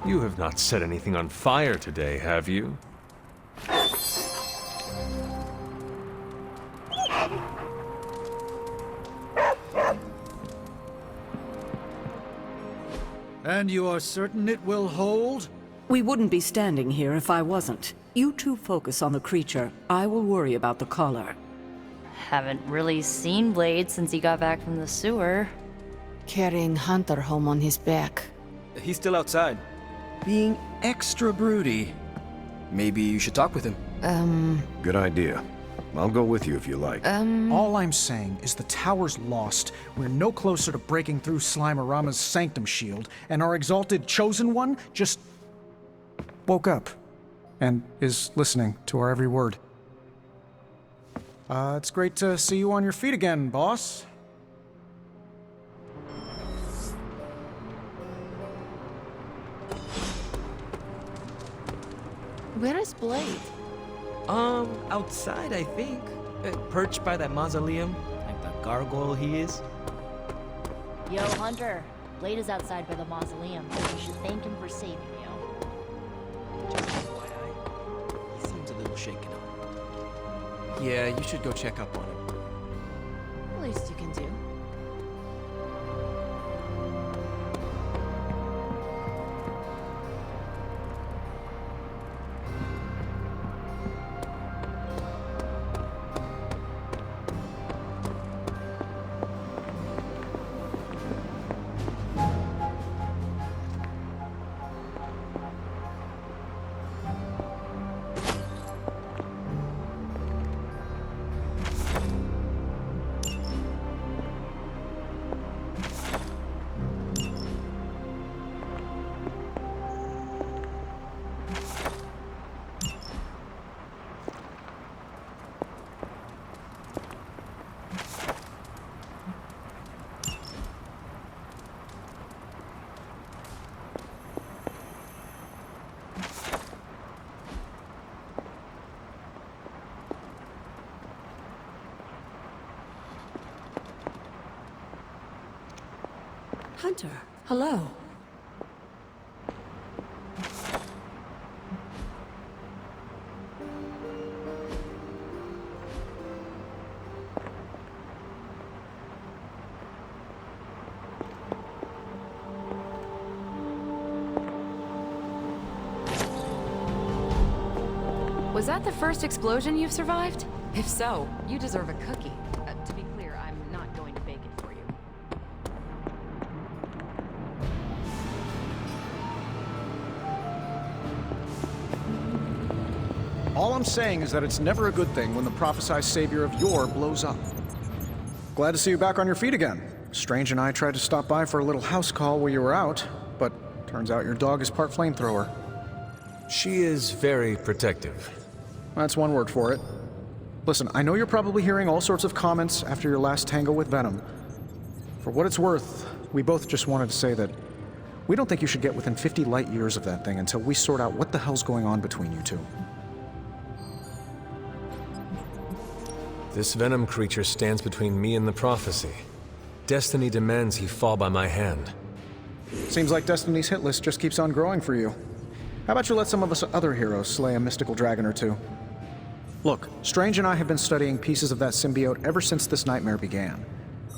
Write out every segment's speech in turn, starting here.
You have not set anything on fire today, have you? And you are certain it will hold? We wouldn't be standing here if I wasn't. You two focus on the creature. I will worry about the collar. Haven't really seen Blade since he got back from the sewer. Carrying Hunter home on his back. He's still outside. Being extra broody. Maybe you should talk with him. Good idea. I'll go with you if you like. All I'm saying is the tower's lost. We're no closer to breaking through Slimerama's sanctum shield, and our exalted chosen one just woke up and is listening to our every word. It's great to see you on your feet again, boss. Where is Blade? Outside, I think. Perched by that mausoleum, like the gargoyle he is. Yo, Hunter. Blade is outside by the mausoleum. You should thank him for saving you. Just FYI, he seems a little shaken up. Yeah, you should go check up on him. The least you can do. Hunter, hello. Was that the first explosion you've survived? If so, you deserve a cookie. To be clear, I'm not going to bake it for you. All I'm saying is that it's never a good thing when the prophesied savior of yore blows up. Glad to see you back on your feet again. Strange and I tried to stop by for a little house call while you were out, but turns out your dog is part flamethrower. She is very protective. That's one word for it. Listen, I know you're probably hearing all sorts of comments after your last tango with Venom. For what it's worth, we both just wanted to say that we don't think you should get within 50 light years of that thing until we sort out what the hell's going on between you two. This Venom creature stands between me and the prophecy. Destiny demands he fall by my hand. Seems like Destiny's hit list just keeps on growing for you. How about you let some of us other heroes slay a mystical dragon or two? Look, Strange and I have been studying pieces of that symbiote ever since this nightmare began.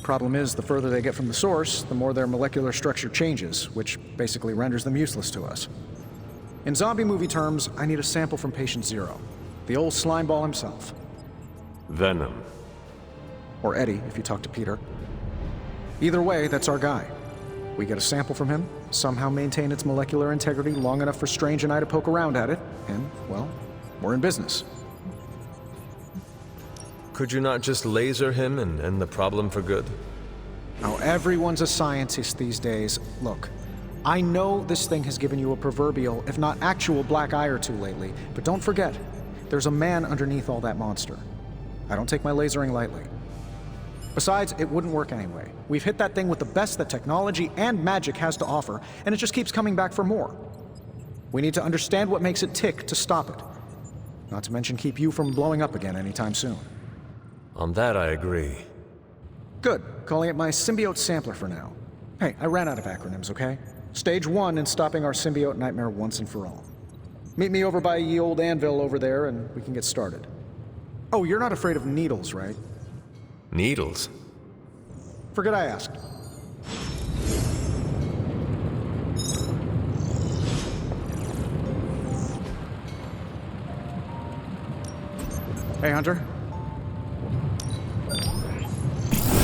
Problem is, the further they get from the source, the more their molecular structure changes, which basically renders them useless to us. In zombie movie terms, I need a sample from Patient Zero, the old slimeball himself. Venom. Or Eddie, if you talk to Peter. Either way, that's our guy. We get a sample from him, somehow maintain its molecular integrity long enough for Strange and I to poke around at it, and, well, we're in business. Could you not just laser him and end the problem for good? Now, everyone's a scientist these days. Look, I know this thing has given you a proverbial, if not actual, black eye or two lately, but don't forget, there's a man underneath all that monster. I don't take my lasering lightly. Besides, it wouldn't work anyway. We've hit that thing with the best that technology and magic has to offer, and it just keeps coming back for more. We need to understand what makes it tick to stop it. Not to mention keep you from blowing up again anytime soon. On that I agree. Good. Calling it my symbiote sampler for now. Hey, I ran out of acronyms, okay? Stage 1 in stopping our symbiote nightmare once and for all. Meet me over by ye old anvil over there and we can get started. Oh, you're not afraid of needles, right? Needles? Forget I asked. Hey, Hunter.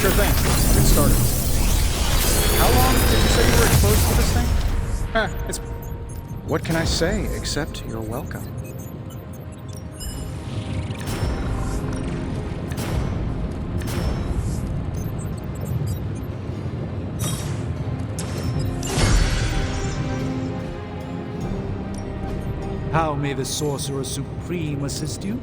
Sure thing. Get started. How long did you say you were exposed to this thing? It's... What can I say, except you're welcome. How may the Sorcerer Supreme assist you?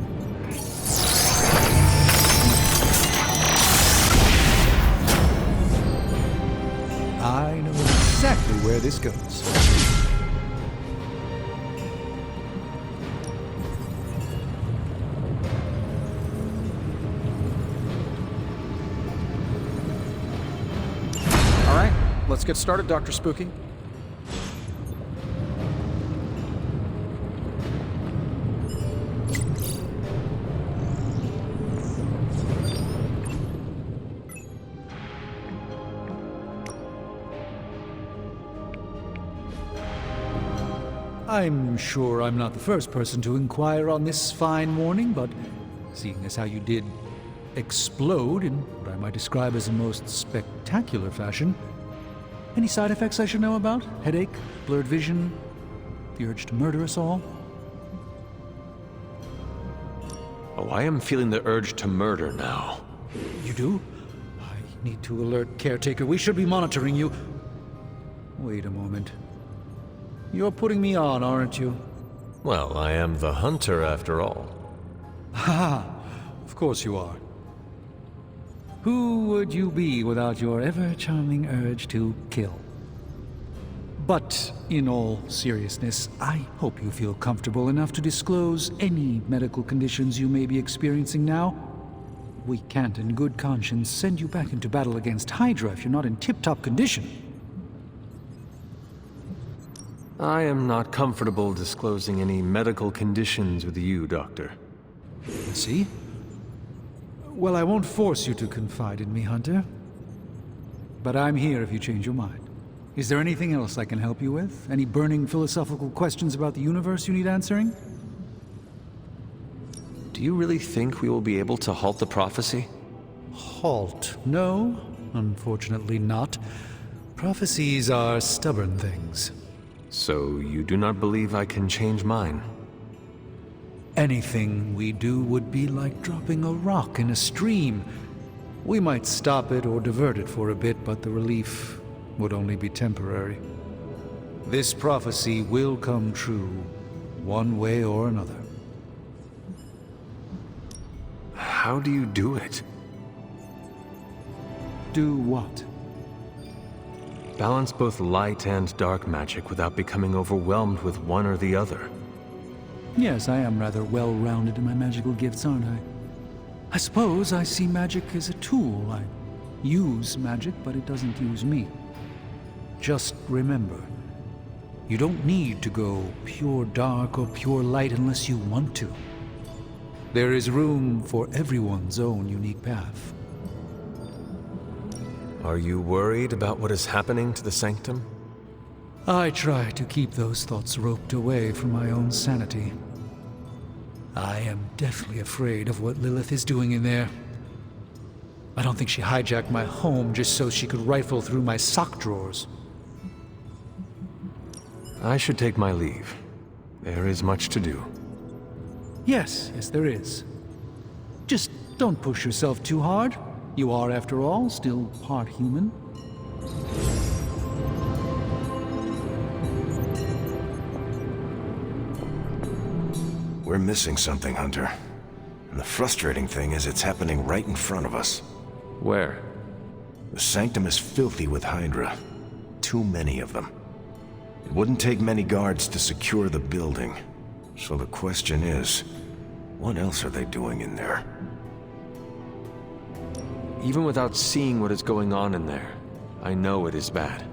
I know exactly where this goes. All right, let's get started, Dr. Spooky. I'm sure I'm not the first person to inquire on this fine morning, but seeing as how you did explode in what I might describe as a most spectacular fashion, any side effects I should know about? Headache, blurred vision, the urge to murder us all? Oh, I am feeling the urge to murder now. You do? I need to alert Caretaker. We should be monitoring you. Wait a moment. You're putting me on, aren't you? Well, I am the hunter after all. Ha! Of course you are. Who would you be without your ever-charming urge to kill? But in all seriousness, I hope you feel comfortable enough to disclose any medical conditions you may be experiencing now. We can't in good conscience send you back into battle against Hydra if you're not in tip-top condition. I am not comfortable disclosing any medical conditions with you, Doctor. See? Well, I won't force you to confide in me, Hunter. But I'm here if you change your mind. Is there anything else I can help you with? Any burning philosophical questions about the universe you need answering? Do you really think we will be able to halt the prophecy? Halt? No, unfortunately not. Prophecies are stubborn things. So you do not believe I can change mine? Anything we do would be like dropping a rock in a stream. We might stop it or divert it for a bit, but the relief would only be temporary. This prophecy will come true, one way or another. How do you do it? Do what? Balance both light and dark magic without becoming overwhelmed with one or the other. Yes, I am rather well-rounded in my magical gifts, aren't I? I suppose I see magic as a tool. I use magic, but it doesn't use me. Just remember, you don't need to go pure dark or pure light unless you want to. There is room for everyone's own unique path. Are you worried about what is happening to the Sanctum? I try to keep those thoughts roped away from my own sanity. I am deathly afraid of what Lilith is doing in there. I don't think she hijacked my home just so she could rifle through my sock drawers. I should take my leave. There is much to do. Yes, there is. Just don't push yourself too hard. You are, after all, still part human. We're missing something, Hunter. And the frustrating thing is it's happening right in front of us. Where? The Sanctum is filthy with Hydra. Too many of them. It wouldn't take many guards to secure the building. So the question is, what else are they doing in there? Even without seeing what is going on in there, I know it is bad.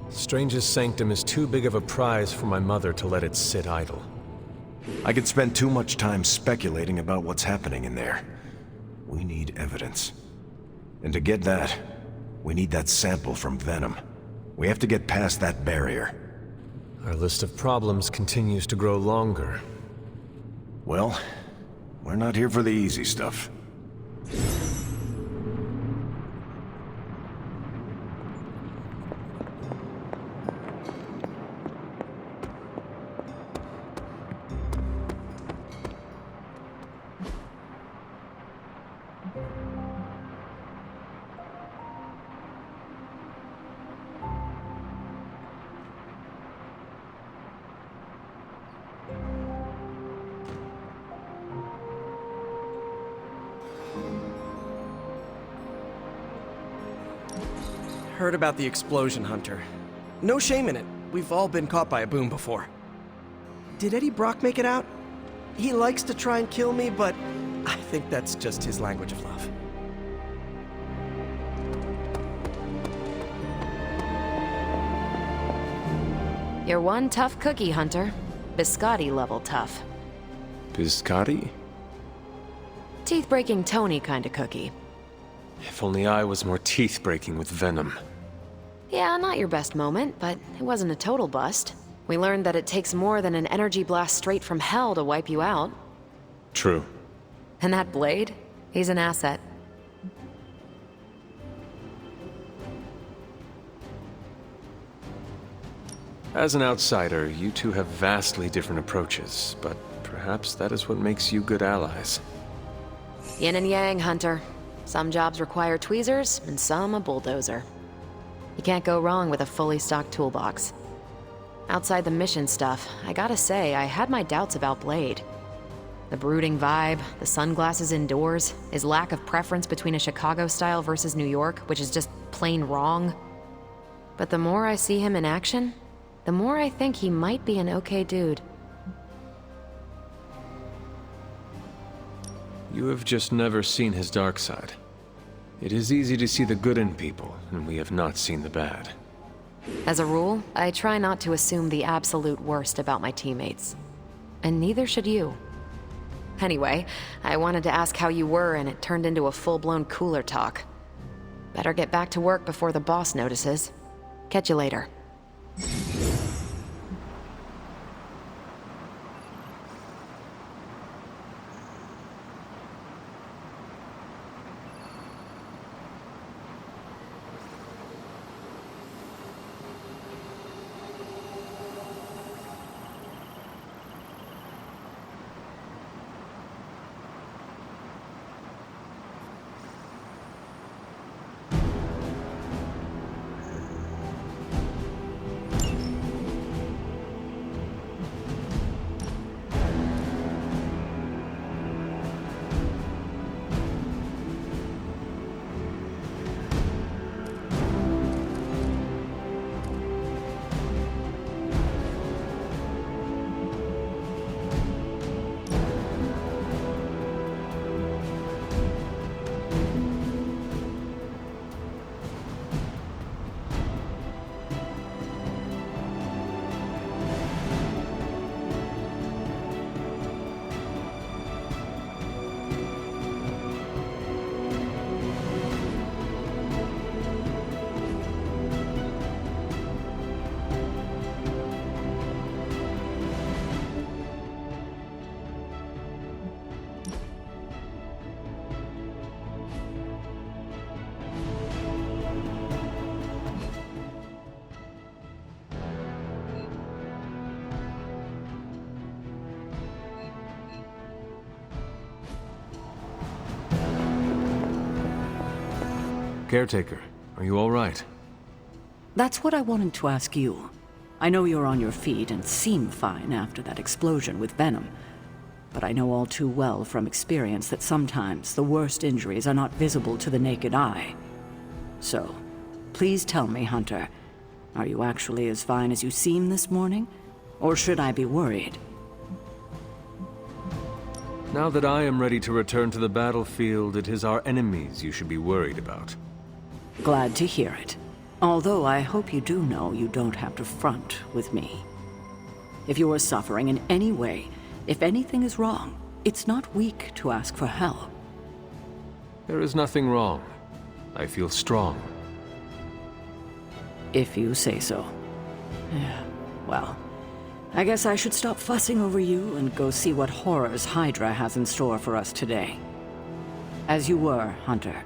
Strange's sanctum is too big of a prize for my mother to let it sit idle. I could spend too much time speculating about what's happening in there. We need evidence. And to get that, we need that sample from Venom. We have to get past that barrier. Our list of problems continues to grow longer. Well, we're not here for the easy stuff. Heard about the explosion, Hunter. No shame in it. We've all been caught by a boom before. Did Eddie Brock make it out? He likes to try and kill me, but I think that's just his language of love. You're one tough cookie, Hunter. Biscotti level tough. Biscotti? Teeth-breaking Tony kind of cookie. If only I was more teeth-breaking with Venom. Yeah, not your best moment, but it wasn't a total bust. We learned that it takes more than an energy blast straight from hell to wipe you out. True. And that Blade? He's an asset. As an outsider, you two have vastly different approaches, but perhaps that is what makes you good allies. Yin and yang, Hunter. Some jobs require tweezers, and some a bulldozer. You can't go wrong with a fully stocked toolbox. Outside the mission stuff, I gotta say, I had my doubts about Blade. The brooding vibe, the sunglasses indoors, his lack of preference between a Chicago style versus New York, which is just plain wrong. But the more I see him in action, the more I think he might be an okay dude. You have just never seen his dark side. It is easy to see the good in people, and we have not seen the bad. As a rule, I try not to assume the absolute worst about my teammates. And neither should you. Anyway, I wanted to ask how you were, and it turned into a full-blown cooler talk. Better get back to work before the boss notices. Catch you later. Caretaker, are you all right? That's what I wanted to ask you. I know you're on your feet and seem fine after that explosion with Venom. But I know all too well from experience that sometimes the worst injuries are not visible to the naked eye. So, please tell me, Hunter, are you actually as fine as you seem this morning? Or should I be worried? Now that I am ready to return to the battlefield, it is our enemies you should be worried about. Glad to hear it. Although I hope you do know you don't have to front with me. If you are suffering in any way, if anything is wrong, it's not weak to ask for help. There is nothing wrong. I feel strong. If you say so. Yeah, well, I guess I should stop fussing over you and go see what horrors Hydra has in store for us today. As you were, Hunter.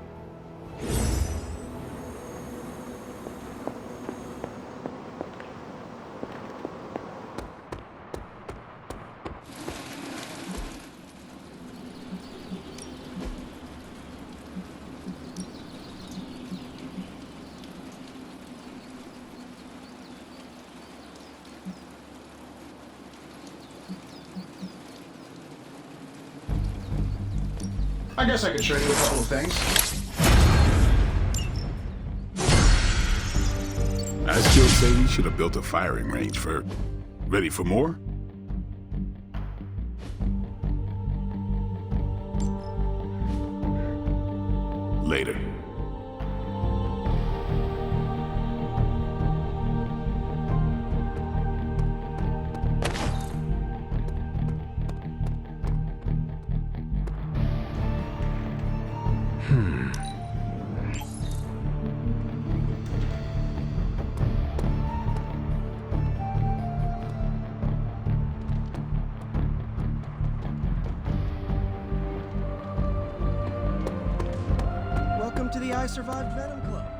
I guess I could show you a couple of things. I still say we should have built a firing range first. Ready for more? Later. Welcome to the I Survived Venom Club.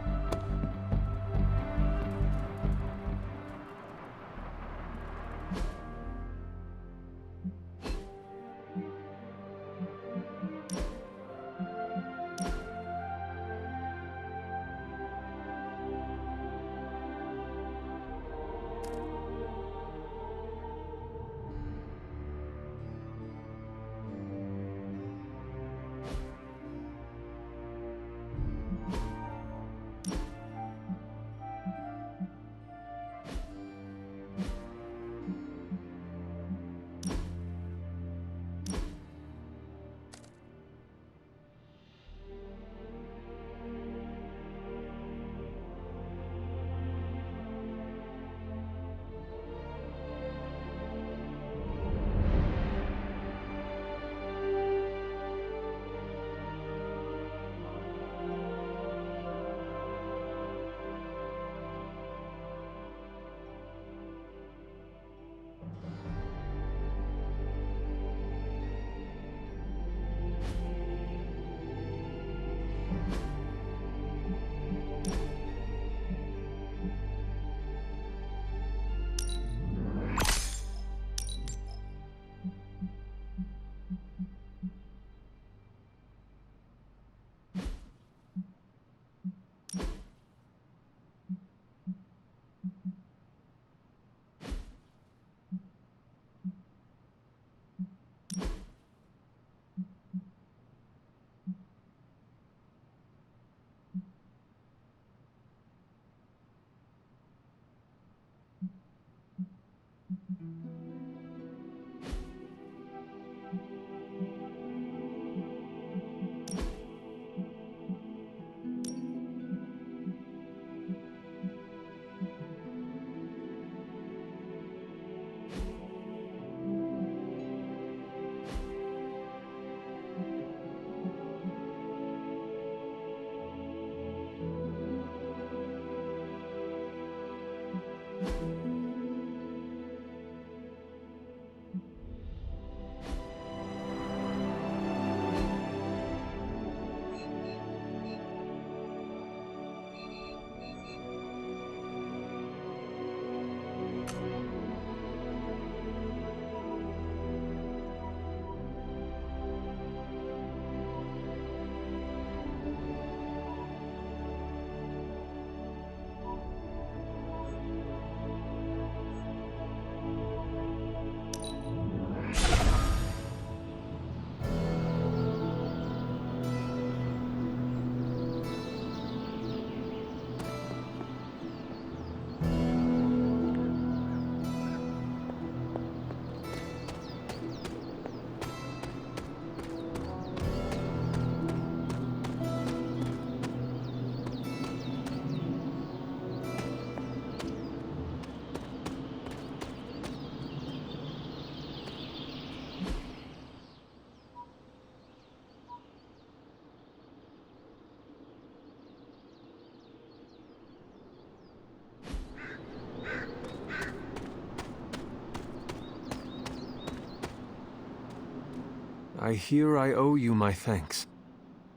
I hear I owe you my thanks.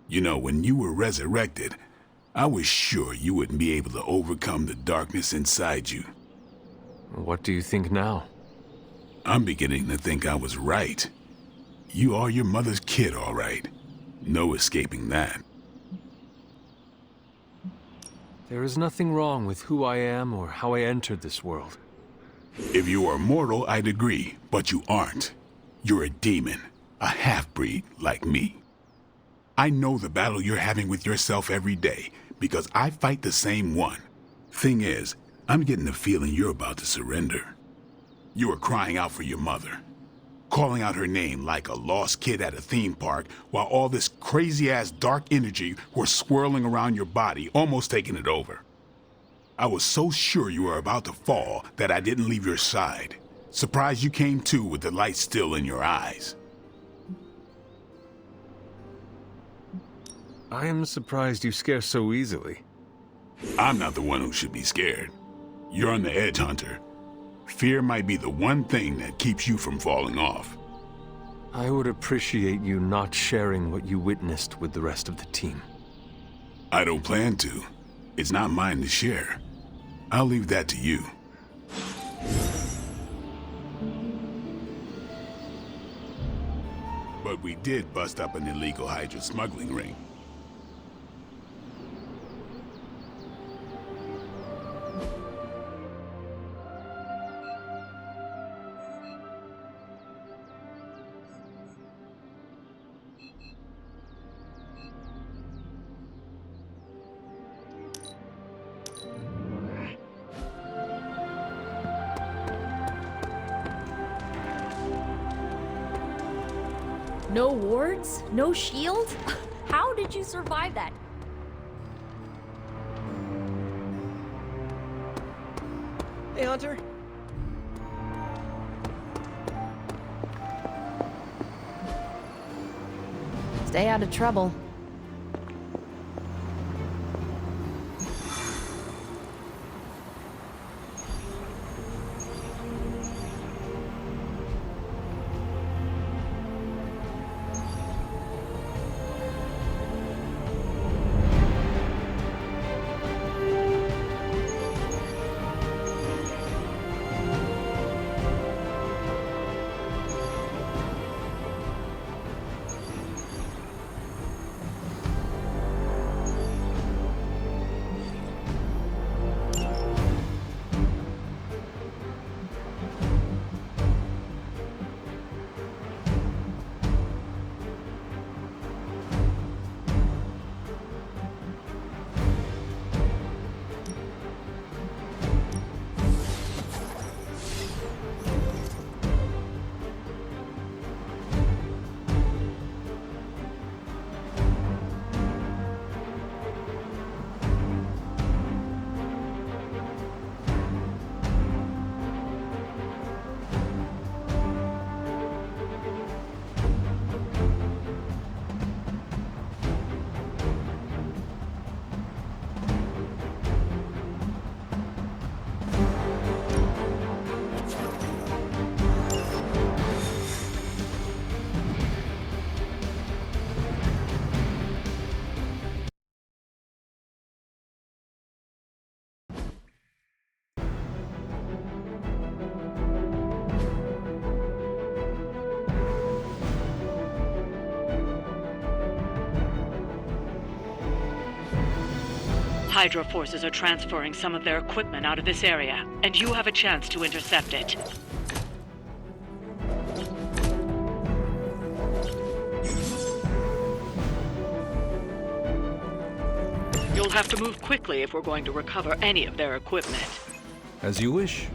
You know, when you were resurrected, I was sure you wouldn't be able to overcome the darkness inside you. What do you think now? I'm beginning to think I was right. You are your mother's kid, all right. No escaping that. There is nothing wrong with who I am or how I entered this world. If you are mortal, I'd agree, but you aren't. You're a demon, a half-breed like me. I know the battle you're having with yourself every day, because I fight the same one. Thing is, I'm getting the feeling you're about to surrender. You are crying out for your mother, calling out her name like a lost kid at a theme park, while all this crazy-ass dark energy was swirling around your body, almost taking it over. I was so sure you were about to fall that I didn't leave your side. Surprised you came to with the light still in your eyes. I am surprised you scare so easily. I'm not the one who should be scared. You're on the edge, Hunter. Fear might be the one thing that keeps you from falling off. I would appreciate you not sharing what you witnessed with the rest of the team. I don't plan to. It's not mine to share. I'll leave that to you. But we did bust up an illegal Hydra smuggling ring. No wards? No shield? How did you survive that? Hey, Hunter. Stay out of trouble. Hydra forces are transferring some of their equipment out of this area, and you have a chance to intercept it. You'll have to move quickly if we're going to recover any of their equipment. As you wish.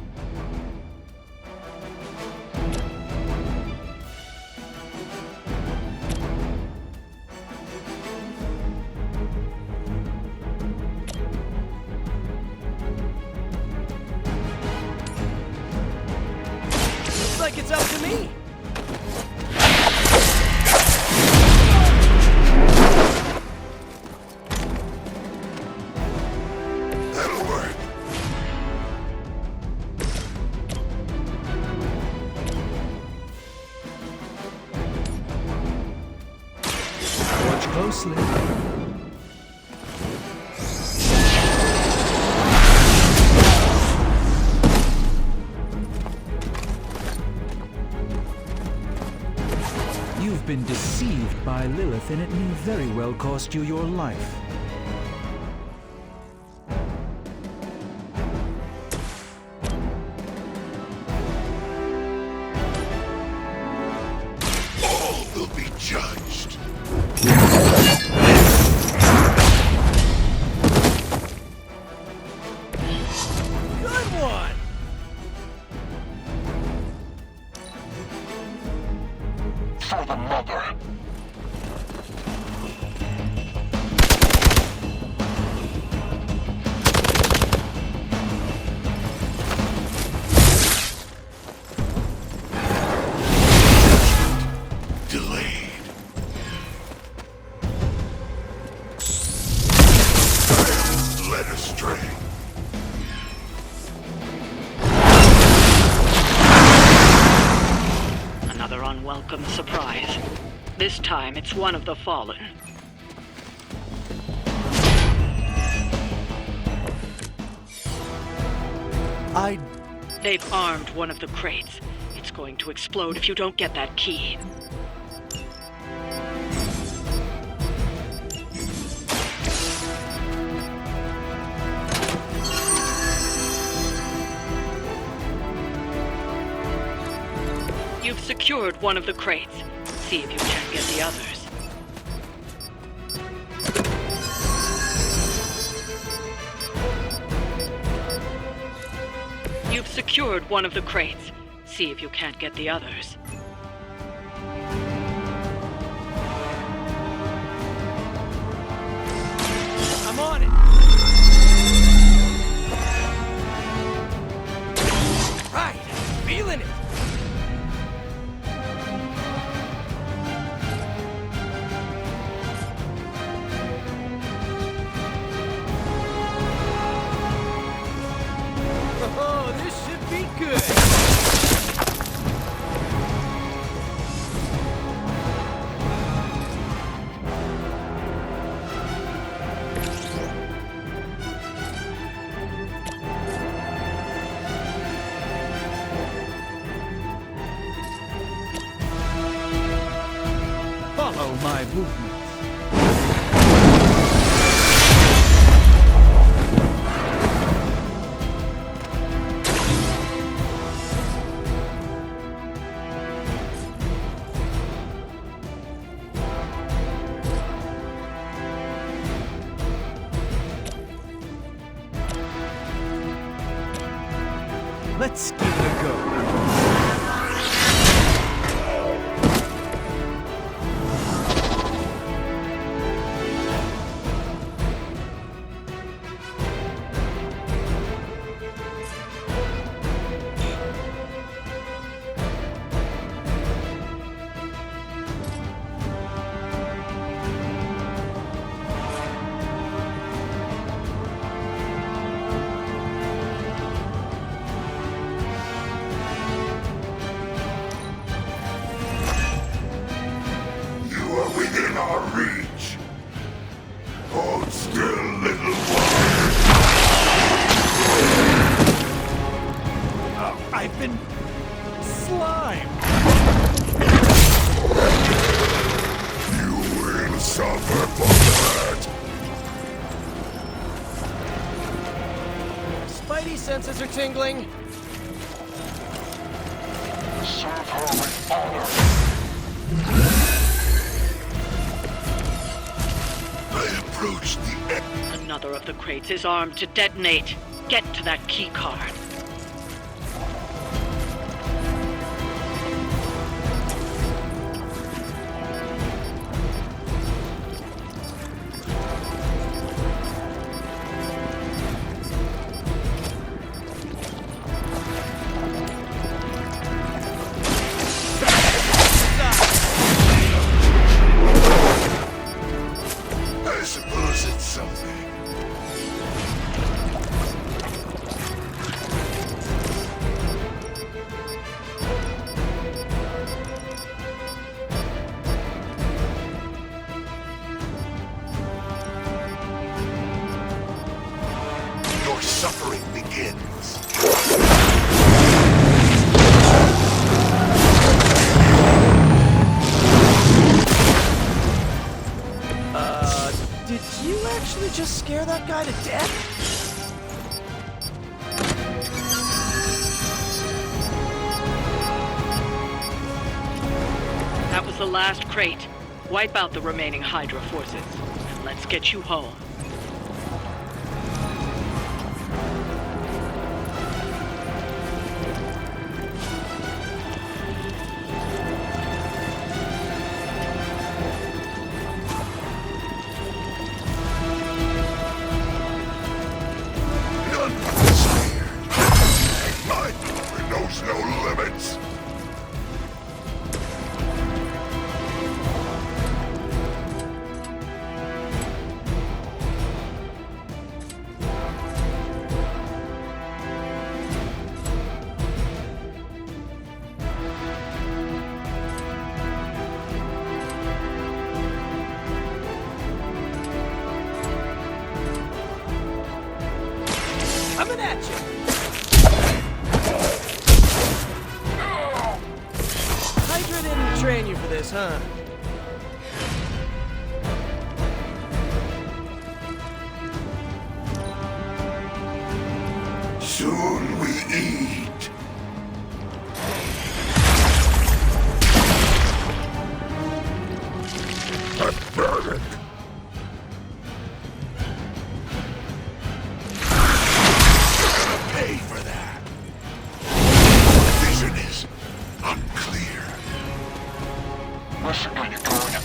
Like it's up to me. That'll work. You've been deceived by Lilith, and it may very well cost you your life. All will be judged. Good one! For the mother. Delayed. Led astray. Another unwelcome surprise. This time, it's one of the Fallen. They've armed one of the crates. It's going to explode if you don't get that key. You've secured one of the crates. See if you can get the others. You've secured one of the crates. See if you can't get the others. I'm on it! Right! Feeling it! Oh, this should be good! Follow my movements. Let's give it a go. You are within our reach. Hold still, little one. Oh, I've been slimed. You will suffer for that. Spidey senses are tingling. Serve her with honor. I approach the end. Another of the crates is armed to detonate. Get to that key card. I suppose it's something. suffering begins. Did you actually just scare that guy to death? That was the last crate. Wipe out the remaining Hydra forces, and let's get you home. Coming at you! Hydra didn't train you for this, huh? Soon we eat. Pathetic. Pay for that. Vision is unclear. Listen to you, Gordon.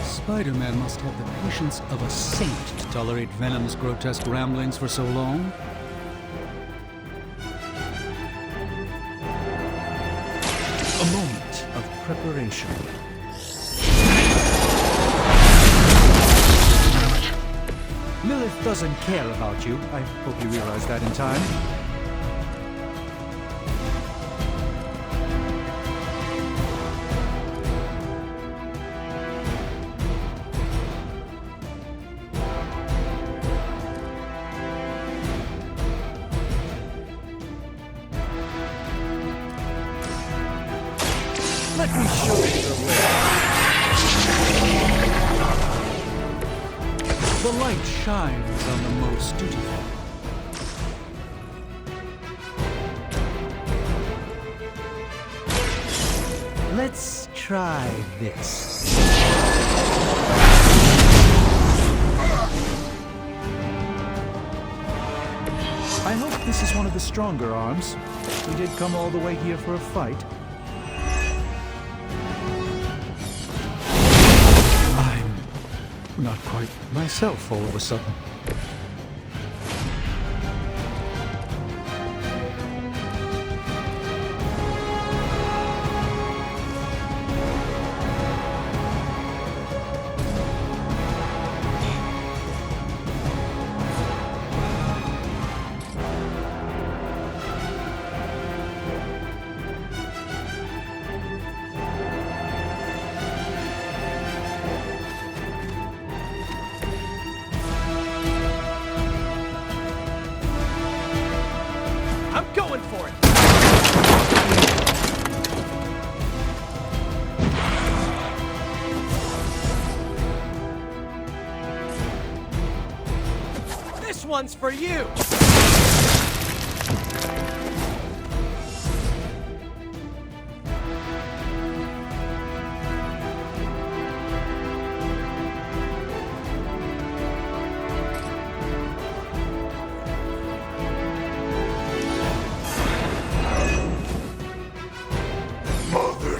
Spider-Man must have the patience of a saint to tolerate Venom's grotesque ramblings for so long. A moment of preparation. Lilith doesn't care about you. I hope you realize that in time. Let me show you the way. The light shines on the most dutiful. Let's try this. I hope this is one of the stronger arms. We did come all the way here for a fight. Not quite myself all of a sudden. I'm going for it! This one's for you!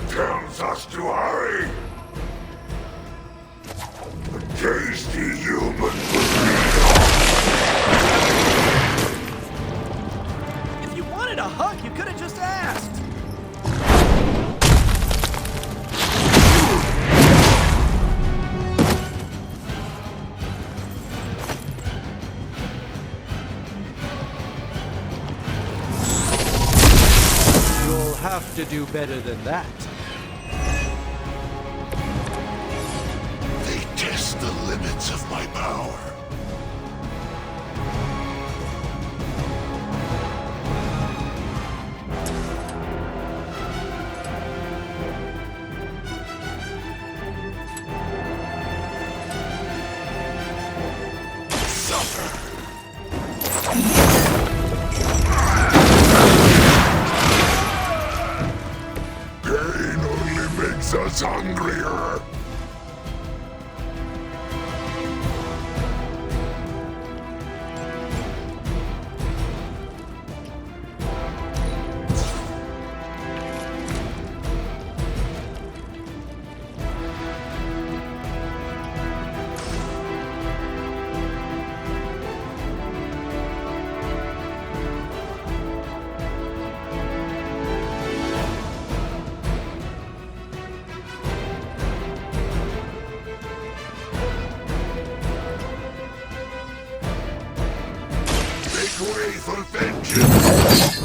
Tells us to hurry. The tasty human will If you wanted a hug, you could have just asked! You'll have to do better than that. They test the hungrier. Way for vengeance!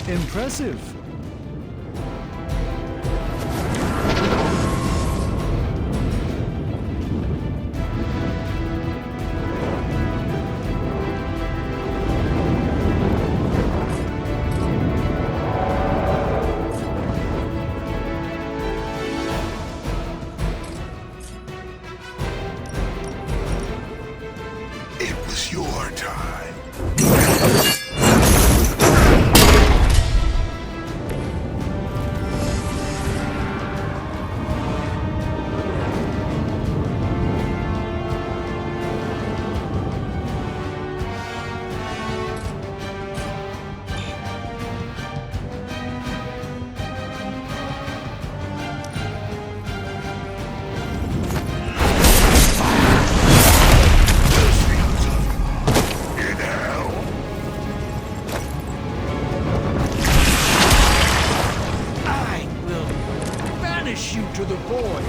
Impressive. It was your time. You to the void.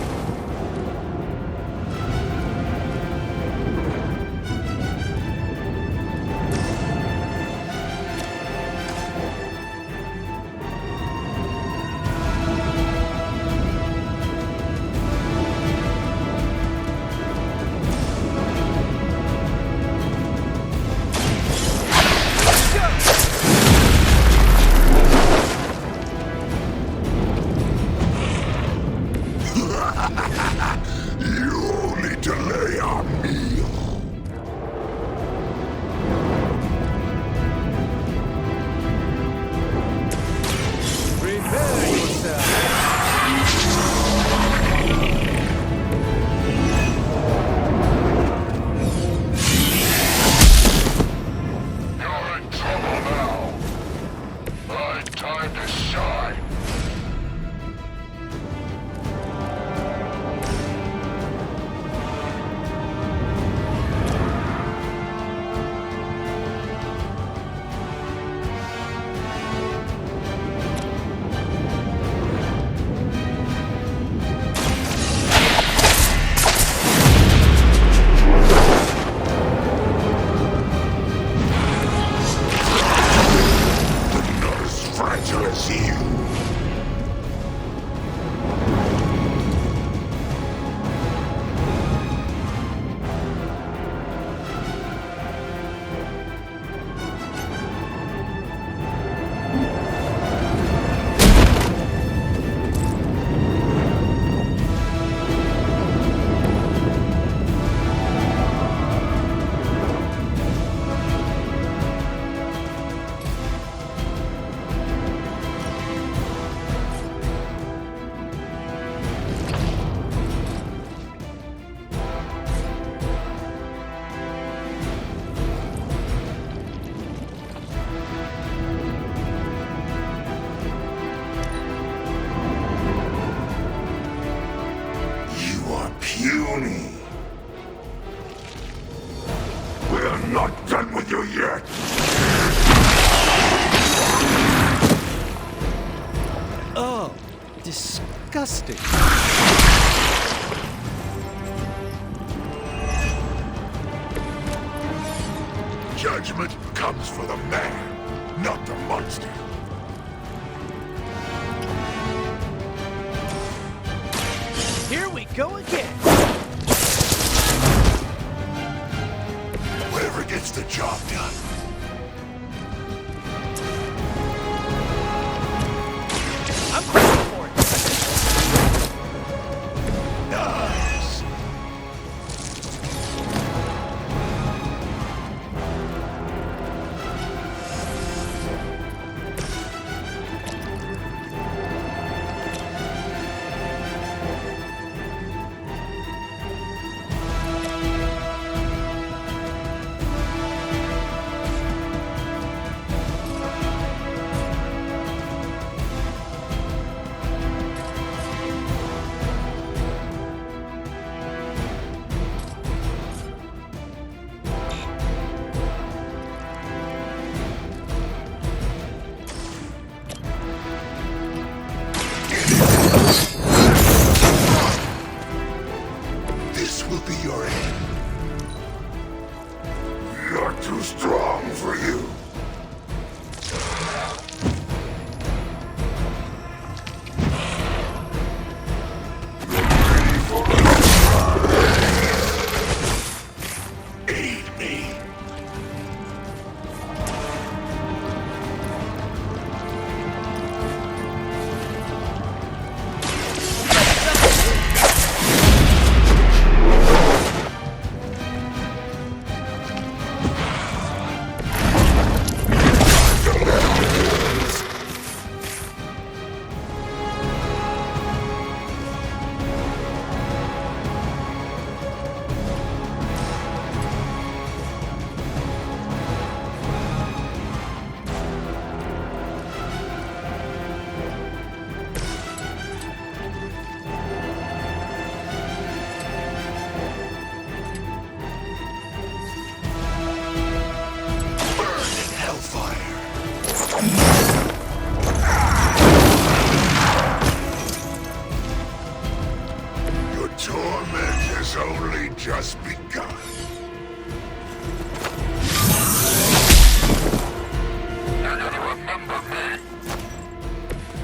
Ha ha ha! puny. We're not done with you yet. Oh, disgusting. Judgment comes for the man, not the monster. Here we go again. Whatever gets the job done. I'm ready for it. Nice. This will be your end. Not too strong for you. Ready for aid me. Your torment has only just begun. You're gonna remember me.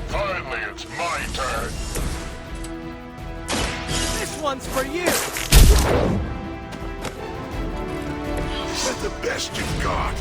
Finally, it's my turn. This one's for you. Is that the best you've got?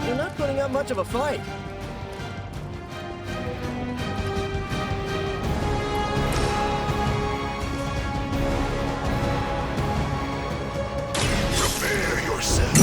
You're not putting up much of a fight. Prepare yourself.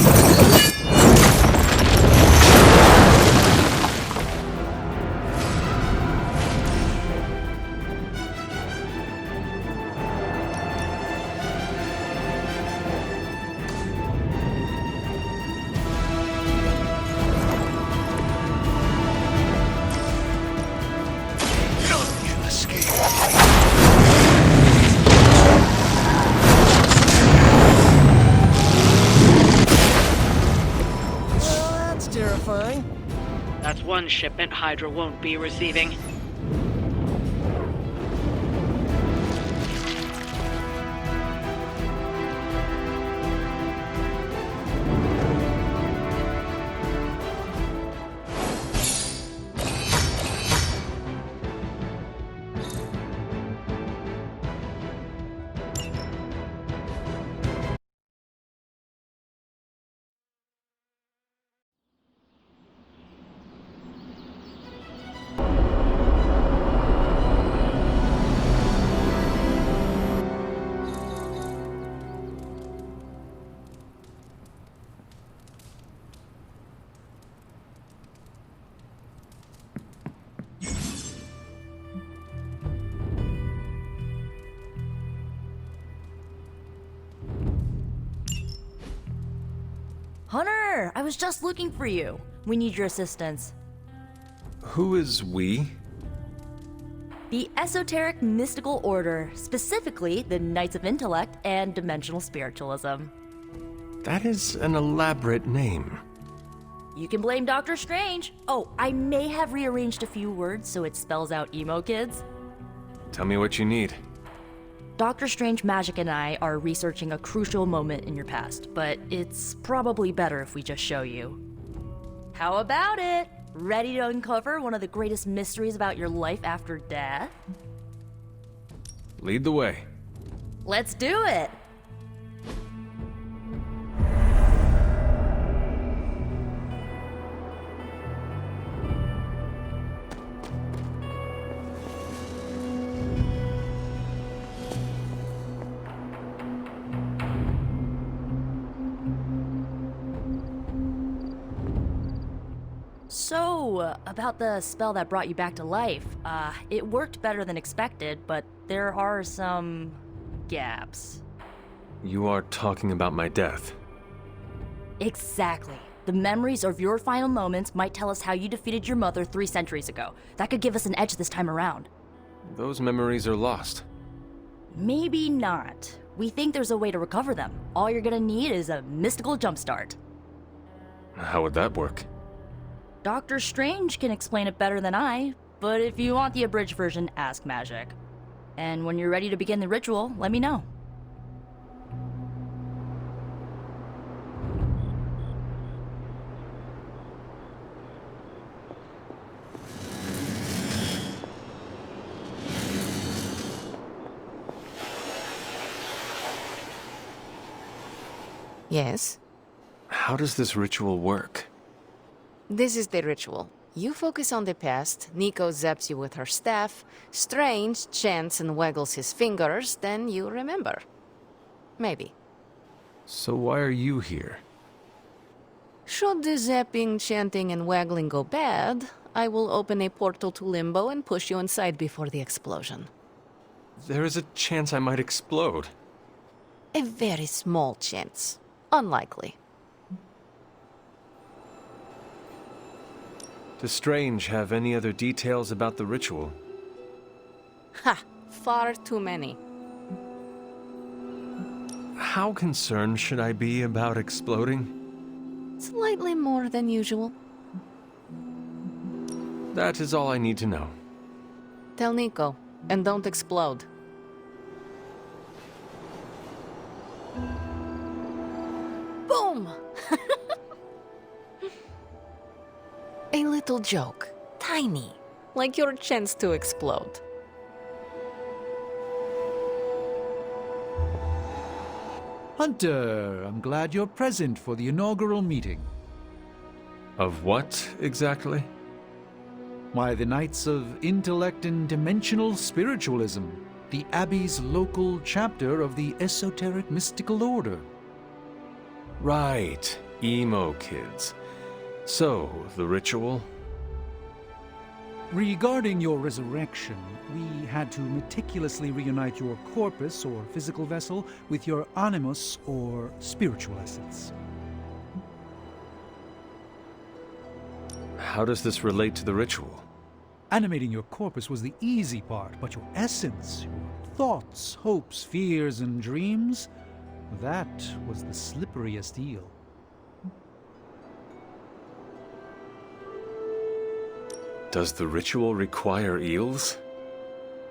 Terrifying. That's one shipment Hydra won't be receiving. Hunter, I was just looking for you. We need your assistance. Who is we? The Esoteric Mystical Order, specifically the Knights of Intellect and Dimensional Spiritualism. That is an elaborate name. You can blame Doctor Strange. Oh, I may have rearranged a few words so it spells out emo kids. Tell me what you need. Dr. Strange Magic and I are researching a crucial moment in your past, but it's probably better if we just show you. How about it? Ready to uncover one of the greatest mysteries about your life after death? Lead the way. Let's do it! So, about the spell that brought you back to life, it worked better than expected, but there are some gaps. You are talking about my death. Exactly. The memories of your final moments might tell us how you defeated your mother 3 centuries ago. That could give us an edge this time around. Those memories are lost. Maybe not. We think there's a way to recover them. All you're gonna need is a mystical jumpstart. How would that work? Doctor Strange can explain it better than I, but if you want the abridged version, ask Magic. And when you're ready to begin the ritual, let me know. Yes? How does this ritual work? This is the ritual. You focus on the past, Nico zaps you with her staff, Strange chants and waggles his fingers, then you remember. Maybe. So why are you here? Should the zapping, chanting, and waggling go bad, I will open a portal to Limbo and push you inside before the explosion. There is a chance I might explode. A very small chance. Unlikely. Does Strange have any other details about the ritual? Ha! Far too many. How concerned should I be about exploding? Slightly more than usual. That is all I need to know. Tell Nico, and don't explode. Boom! A little joke. Tiny. Like your chance to explode. Hunter, I'm glad you're present for the inaugural meeting. Of what, exactly? Why, the Knights of Intellect and Dimensional Spiritualism, the Abbey's local chapter of the Esoteric Mystical Order. Right, emo kids. So, the ritual? Regarding your resurrection, we had to meticulously reunite your corpus, or physical vessel, with your animus, or spiritual essence. How does this relate to the ritual? Animating your corpus was the easy part, but your essence, your thoughts, hopes, fears, and dreams, that was the slipperiest eel. Does the ritual require eels?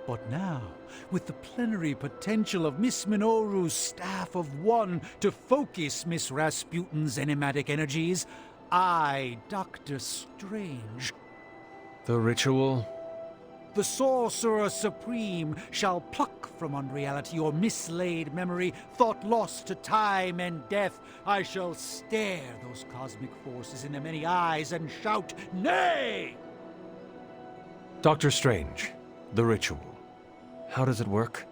But now, with the plenary potential of Miss Minoru's Staff of One to focus Miss Rasputin's enigmatic energies, I, Dr. Strange, the ritual? the Sorcerer Supreme, shall pluck from unreality your mislaid memory, thought lost to time and death. I shall stare those cosmic forces in the many eyes and shout, "Nay!" Dr. Strange, the ritual. How does it work?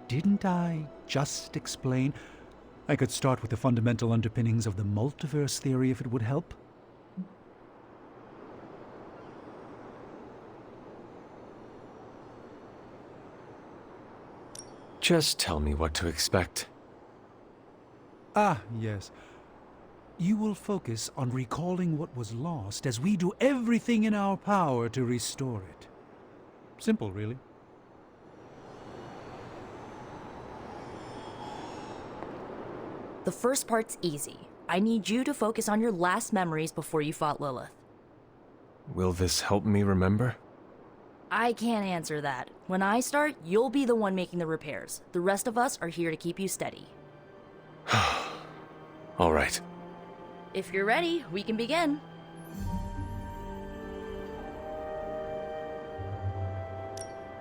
Didn't I just explain? I could start with the fundamental underpinnings of the multiverse theory if it would help. Just tell me what to expect. Ah, yes. You will focus on recalling what was lost as we do everything in our power to restore it. Simple, really. The first part's easy. I need you to focus on your last memories before you fought Lilith. Will this help me remember? I can't answer that. When I start, you'll be the one making the repairs. The rest of us are here to keep you steady. All right. If you're ready, we can begin.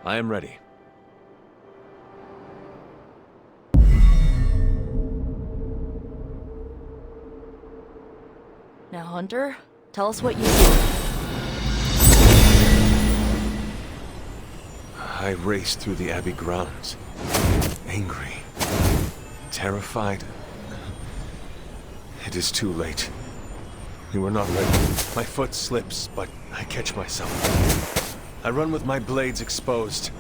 I am ready. Now, Hunter, tell us what you see. I raced through the Abbey grounds. Angry. Terrified. It is too late. We were not ready. My foot slips, but I catch myself. I run with my blades exposed.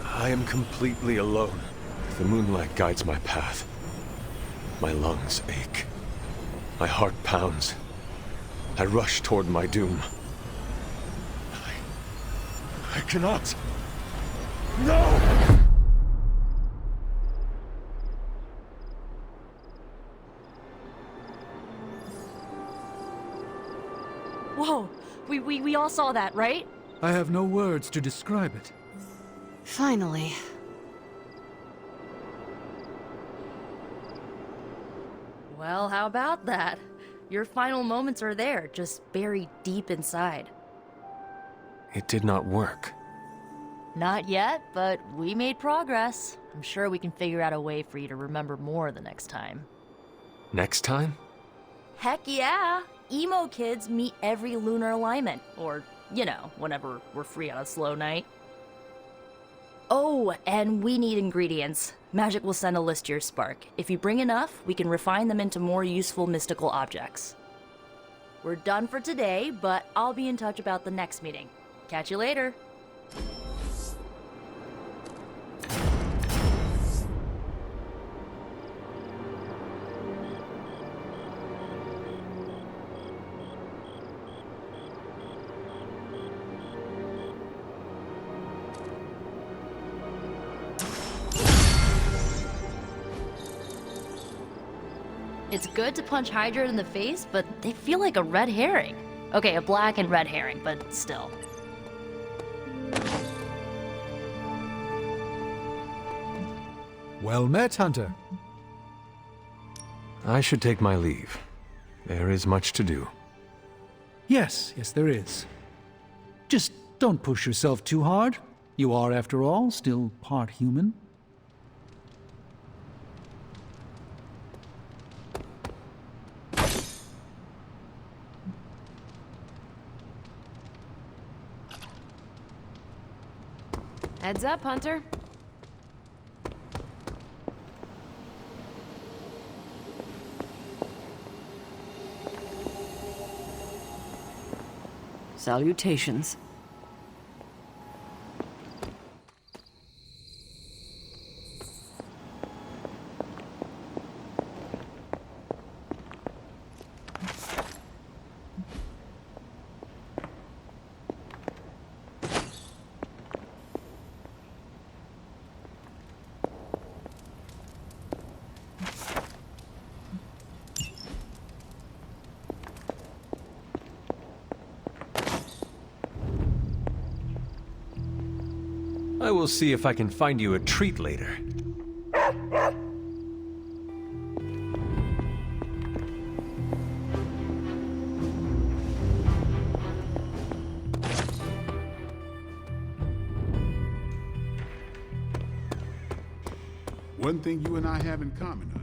I am completely alone. The moonlight guides my path. My lungs ache. My heart pounds. I rush toward my doom. I cannot. No! Whoa, we all saw that, right? I have no words to describe it. Finally. Well, how about that? Your final moments are there, just buried deep inside. It did not work. Not yet, but we made progress. I'm sure we can figure out a way for you to remember more the next time. Next time? Heck yeah! Emo kids meet every lunar alignment, or, you know, whenever we're free on a slow night. Oh, and we need ingredients. Magic will send a list to your spark. If you bring enough, we can refine them into more useful mystical objects. We're done for today, but I'll be in touch about the next meeting. Catch you later. It's good to punch Hydra in the face, but they feel like a red herring. Okay, a black and red herring, but still. Well met, Hunter. I should take my leave. There is much to do. Yes, there is. Just don't push yourself too hard. You are, after all, still part human. Heads up, Hunter. Salutations. I will see if I can find you a treat later. One thing you and I have in common,